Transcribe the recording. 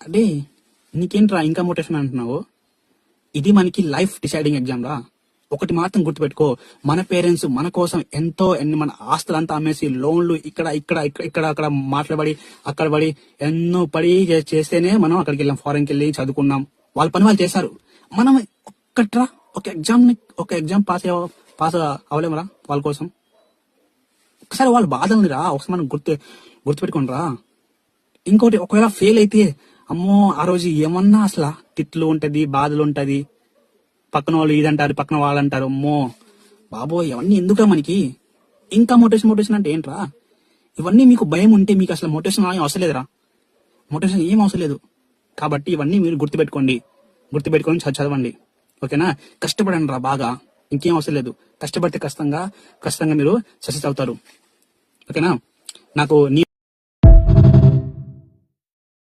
అదే నీకేంట్రా ఇంకా మోటివేషన్ అంటున్నావు? ఇది మనకి లైఫ్ డిసైడింగ్ ఎగ్జామ్ రా. ఒకటి మాత్రం గుర్తుపెట్టుకో, మన పేరెంట్స్ మన కోసం ఎంతో మన ఆస్తులంతా అమ్మేసి లోన్లు ఇక్కడ ఇక్కడ ఇక్కడ ఇక్కడ అక్కడ మాట్లాడి అక్కడ పడి ఎన్నో పడి చేస్తేనే మనం అక్కడికి వెళ్ళాం, ఫారెన్కి వెళ్ళి చదువుకున్నాం. వాళ్ళ పని వాళ్ళు చేశారు. మనం ఒక్కట్రా ఒక ఎగ్జామ్ పాస్ అవ్వలేమరా వాళ్ళ కోసం? ఒకసారి వాళ్ళ బాధ ఉందిరా, ఒకసారి మనం గుర్తుపెట్టుకోండి రా. ఇంకోటి, ఒకవేళ ఫెయిల్ అయితే అమ్మో ఆ రోజు ఏమన్నా అసలు తిట్లు ఉంటది, బాధలు ఉంటది, పక్కన వాళ్ళు ఇదంటారు, పక్కన వాళ్ళు అంటారు. అమ్మో బాబోయ్, ఇవన్నీ ఎందుకురా మనకి? ఇంకా మోటివేషన్ అంటే ఏంట్రా? ఇవన్నీ మీకు భయం ఉంటే మీకు అసలు మోటివేషన్ అవసరం లేదురా. మోటివేషన్ ఏం అవసరం లేదు. కాబట్టి ఇవన్నీ మీరు గుర్తుపెట్టుకొని చదవండి. ఓకేనా? కష్టపడండి రా బాగా, ఇంకేం అవసరం లేదు. కష్టపడితే ఖచ్చితంగా మీరు సక్సెస్ అవుతారు. ఓకేనా? నాకు